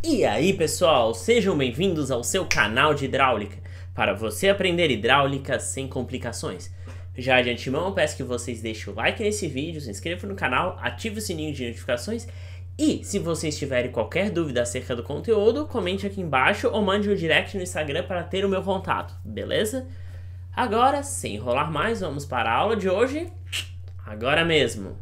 E aí pessoal, sejam bem-vindos ao seu canal de hidráulica, para você aprender hidráulica sem complicações. Já de antemão, peço que vocês deixem o like nesse vídeo, se inscrevam no canal, ative o sininho de notificações e se vocês tiverem qualquer dúvida acerca do conteúdo, comente aqui embaixo ou mande um direct no Instagram para ter o meu contato, beleza? Agora, sem enrolar mais, vamos para a aula de hoje, agora mesmo.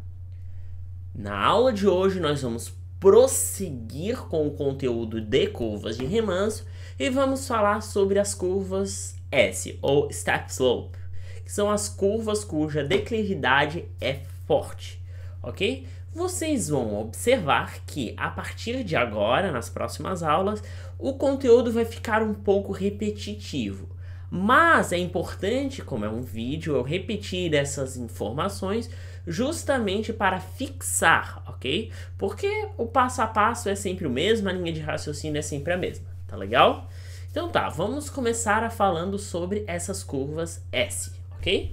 Na aula de hoje nós vamos prosseguir com o conteúdo de curvas de remanso e vamos falar sobre as curvas S, ou Step Slope, que são as curvas cuja declividade é forte, ok? Vocês vão observar que a partir de agora, nas próximas aulas, o conteúdo vai ficar um pouco repetitivo. Mas é importante, como é um vídeo, eu repetir essas informações justamente para fixar, ok? Porque o passo a passo é sempre o mesmo, a linha de raciocínio é sempre a mesma, tá legal? Então tá, vamos começar falando sobre essas curvas S, ok?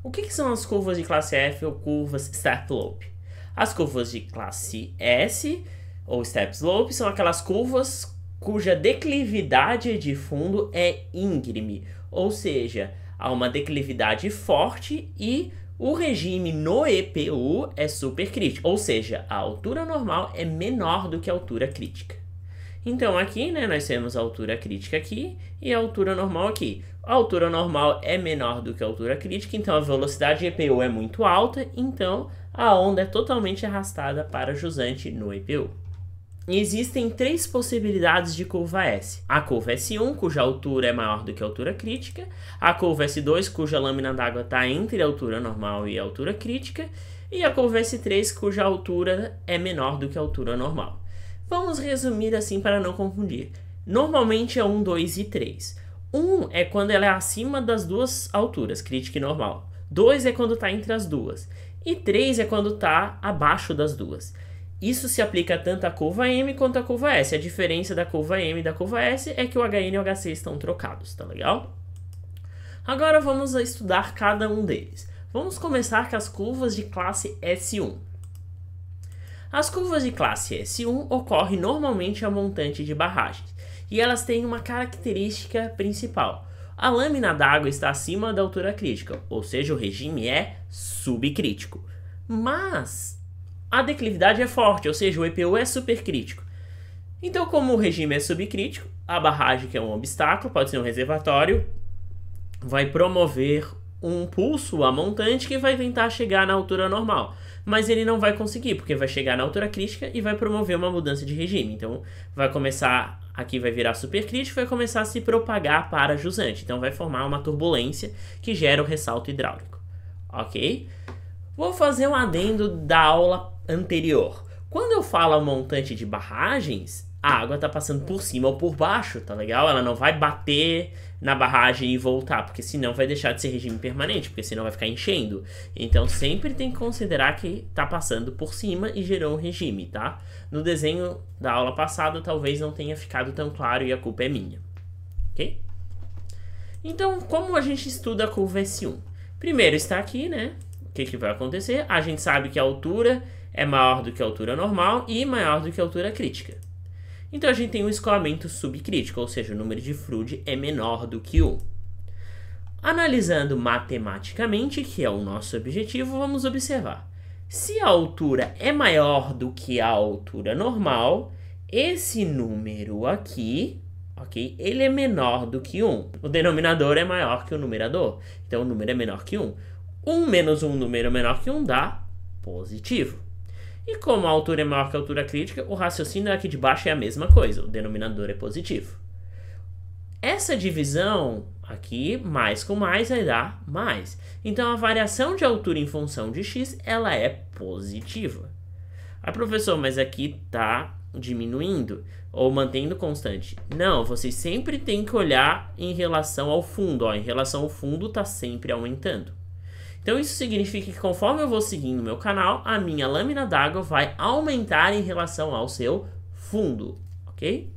O que são as curvas de classe F ou curvas Step Slope? As curvas de classe S ou Step Slope são aquelas curvas cuja declividade de fundo é íngreme, ou seja, há uma declividade forte e o regime no EPU é supercrítico, ou seja, a altura normal é menor do que a altura crítica. Então aqui, né, nós temos a altura crítica aqui e a altura normal aqui. A altura normal é menor do que a altura crítica, então a velocidade EPU é muito alta, então a onda é totalmente arrastada para jusante no EPU. E existem três possibilidades de curva S. A curva S1, cuja altura é maior do que a altura crítica. A curva S2, cuja lâmina d'água está entre a altura normal e a altura crítica. E a curva S3, cuja altura é menor do que a altura normal. Vamos resumir assim para não confundir. Normalmente é 1, 2 e 3. 1 é quando ela é acima das duas alturas, crítica e normal. 2 é quando está entre as duas. E 3 é quando está abaixo das duas. Isso se aplica tanto à curva M quanto à curva S. A diferença da curva M e da curva S é que o HN e o HC estão trocados, tá legal? Agora vamos estudar cada um deles. Vamos começar com as curvas de classe S1. As curvas de classe S1 ocorrem normalmente a montante de barragens, e elas têm uma característica principal. A lâmina d'água está acima da altura crítica, ou seja, o regime é subcrítico. Mas a declividade é forte, ou seja, o EPU é supercrítico. Então, como o regime é subcrítico, a barragem, que é um obstáculo, pode ser um reservatório, vai promover um pulso a montante que vai tentar chegar na altura normal. Mas ele não vai conseguir, porque vai chegar na altura crítica e vai promover uma mudança de regime. Então, vai começar, aqui vai virar supercrítico e vai começar a se propagar para jusante. Então, vai formar uma turbulência que gera o ressalto hidráulico. Ok? Vou fazer um adendo da aula anterior. Quando eu falo montante de barragens, a água está passando por cima ou por baixo, tá legal? Ela não vai bater na barragem e voltar, porque senão vai deixar de ser regime permanente, porque senão vai ficar enchendo. Então sempre tem que considerar que está passando por cima e gerou um regime, tá? No desenho da aula passada talvez não tenha ficado tão claro e a culpa é minha, ok? Então, como a gente estuda a curva S1? Primeiro está aqui, né? O que vai acontecer? A gente sabe que a altura é maior do que a altura normal e maior do que a altura crítica. Então a gente tem um escoamento subcrítico, ou seja, o número de Froude é menor do que 1. Analisando matematicamente, que é o nosso objetivo, vamos observar. Se a altura é maior do que a altura normal, esse número aqui, ok, ele é menor do que 1. O denominador é maior que o numerador, então o número é menor que 1. 1 menos um número menor que 1 dá positivo. E como a altura é maior que a altura crítica, o raciocínio aqui de baixo é a mesma coisa, o denominador é positivo. Essa divisão aqui, mais com mais, vai dar mais. Então a variação de altura em função de x, ela é positiva. Ah, professor, mas aqui está diminuindo ou mantendo constante. Não, vocês sempre têm que olhar em relação ao fundo. Ó, em relação ao fundo está sempre aumentando. Então isso significa que conforme eu vou seguindo o meu canal, a minha lâmina d'água vai aumentar em relação ao seu fundo, ok?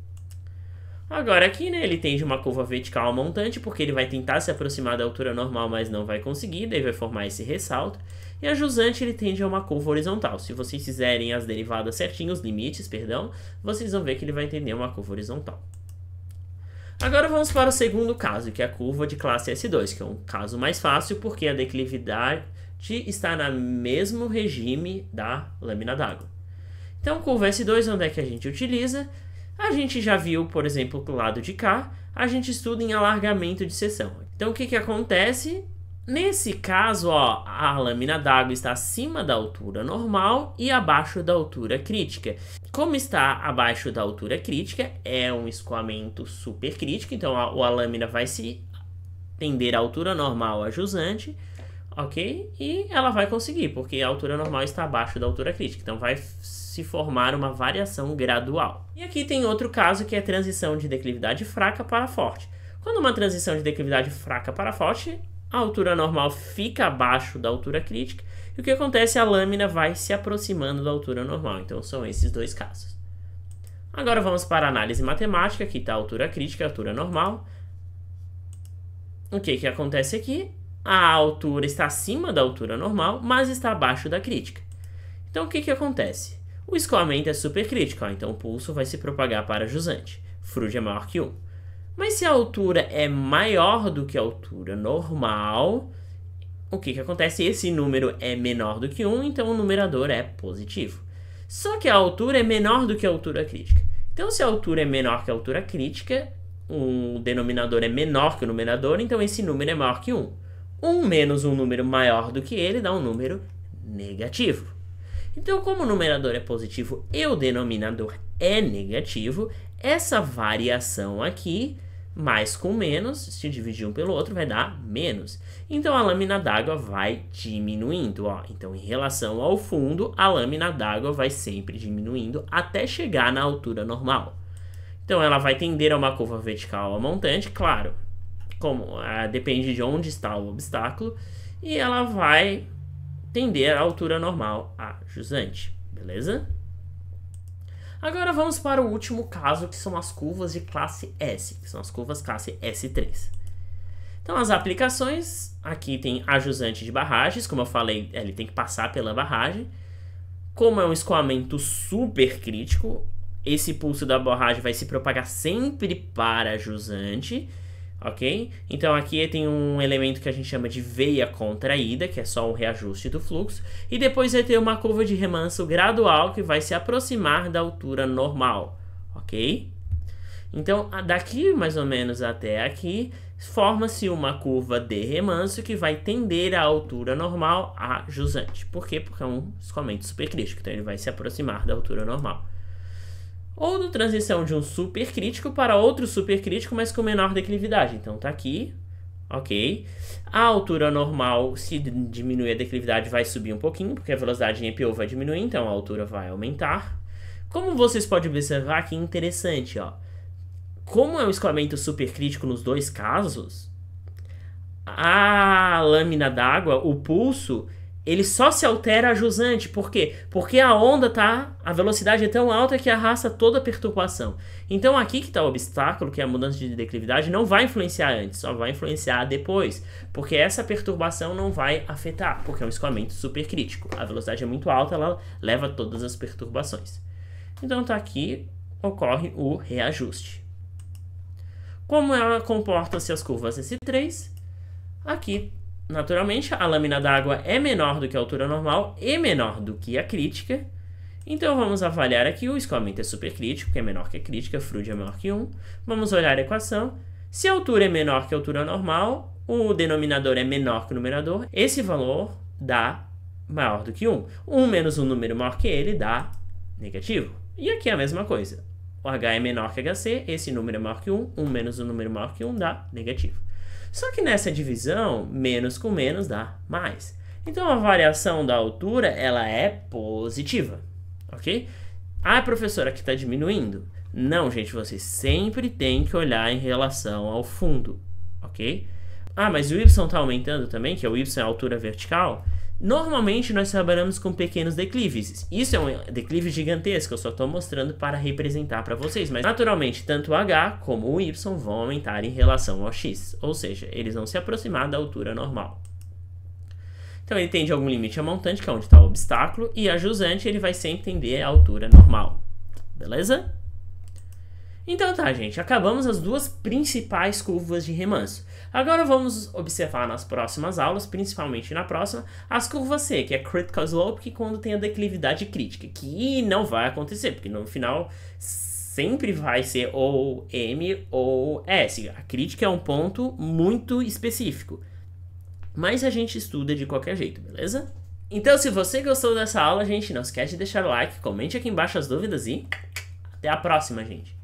Agora aqui, né, ele tende uma curva vertical montante, porque ele vai tentar se aproximar da altura normal, mas não vai conseguir, daí vai formar esse ressalto. E a jusante, ele tende a uma curva horizontal. Se vocês fizerem as derivadas certinhos, os limites, perdão, vocês vão ver que ele vai tender a uma curva horizontal. Agora vamos para o segundo caso, que é a curva de classe S2, que é um caso mais fácil, porque a declividade está no mesmo regime da lâmina d'água. Então, curva S2, onde é que a gente utiliza? A gente já viu, por exemplo, do lado de cá, a gente estuda em alargamento de seção. Então, o que acontece? Nesse caso, ó, a lâmina d'água está acima da altura normal e abaixo da altura crítica. Como está abaixo da altura crítica, é um escoamento supercrítico, então a lâmina vai se tender à altura normal a jusante, ok? E ela vai conseguir, porque a altura normal está abaixo da altura crítica, então vai se formar uma variação gradual. E aqui tem outro caso que é transição de declividade fraca para forte. Quando uma transição de declividade fraca para forte, a altura normal fica abaixo da altura crítica e o que acontece? A lâmina vai se aproximando da altura normal. Então são esses dois casos. Agora vamos para a análise matemática. Aqui está a altura crítica e a altura normal. O que acontece aqui? A altura está acima da altura normal, mas está abaixo da crítica. Então o que acontece? O escoamento é supercrítico, então o pulso vai se propagar para a jusante. Frude é maior que 1. Mas se a altura é maior do que a altura normal, o que acontece? Esse número é menor do que 1, então o numerador é positivo. Só que a altura é menor do que a altura crítica. Então, se a altura é menor que a altura crítica, o denominador é menor que o numerador, então esse número é maior que 1. 1 menos um número maior do que ele dá um número negativo. Então, como o numerador é positivo e o denominador é negativo, essa variação aqui, mais com menos, se dividir um pelo outro, vai dar menos. Então, a lâmina d'água vai diminuindo. Ó. Então, em relação ao fundo, a lâmina d'água vai sempre diminuindo até chegar na altura normal. Então, ela vai tender a uma curva vertical montante, claro, depende de onde está o obstáculo, e ela vai tender à altura normal a jusante, beleza? Agora vamos para o último caso, que são as curvas de classe S, que são as curvas classe S3. Então, as aplicações, aqui tem a jusante de barragens, como eu falei, ele tem que passar pela barragem. Como é um escoamento supercrítico, esse pulso da barragem vai se propagar sempre para a jusante, ok? Então aqui tem um elemento que a gente chama de veia contraída, que é só um reajuste do fluxo, e depois vai ter uma curva de remanso gradual que vai se aproximar da altura normal, ok? Então daqui mais ou menos até aqui, forma-se uma curva de remanso que vai tender à altura normal a jusante. Por quê? Porque é um escoamento supercrítico, então ele vai se aproximar da altura normal. Ou de transição de um supercrítico para outro supercrítico, mas com menor declividade. Então tá aqui, ok. A altura normal, se diminuir a declividade, vai subir um pouquinho, porque a velocidade em EPO vai diminuir, então a altura vai aumentar. Como vocês podem observar, que interessante, ó. Como é um escoamento supercrítico nos dois casos, a lâmina d'água, o pulso, ele só se altera a jusante. Por quê? Porque a onda a velocidade é tão alta que arrasta toda a perturbação. Então aqui que está o obstáculo, que é a mudança de declividade, não vai influenciar antes, só vai influenciar depois. Porque essa perturbação não vai afetar, porque é um escoamento supercrítico. A velocidade é muito alta, ela leva todas as perturbações. Então tá aqui, ocorre o reajuste. Como ela comporta-se as curvas S3? Aqui, naturalmente, a lâmina d'água é menor do que a altura normal e menor do que a crítica. Então, vamos avaliar aqui. O escoamento é supercrítico, que é menor que a crítica. Frude é maior que 1. Vamos olhar a equação. Se a altura é menor que a altura normal, o denominador é menor que o numerador. Esse valor dá maior do que 1. 1 menos um número maior que ele dá negativo. E aqui é a mesma coisa. O H é menor que HC, esse número é maior que 1. 1 menos um número maior que 1 dá negativo. Só que nessa divisão, menos com menos dá mais. Então, a variação da altura, ela é positiva, ok? Ah, professora, aqui está diminuindo. Não, gente, você sempre tem que olhar em relação ao fundo, ok? Ah, mas o Y está aumentando também, que é o Y é a altura vertical. Normalmente nós trabalhamos com pequenos declives. Isso é um declive gigantesco, eu só estou mostrando para representar para vocês. Mas naturalmente, tanto o H como o Y vão aumentar em relação ao X. Ou seja, eles vão se aproximar da altura normal. Então ele tende a algum limite a montante, que é onde está o obstáculo. E a jusante ele vai sempre tender à altura normal. Beleza? Então tá, gente. Acabamos as duas principais curvas de remanso. Agora vamos observar nas próximas aulas, principalmente na próxima, as curvas C, que é Critical Slope, que quando tem a declividade crítica, que não vai acontecer, porque no final sempre vai ser ou M ou S. A crítica é um ponto muito específico, mas a gente estuda de qualquer jeito, beleza? Então se você gostou dessa aula, gente, não esquece de deixar o like, comente aqui embaixo as dúvidas e até a próxima, gente.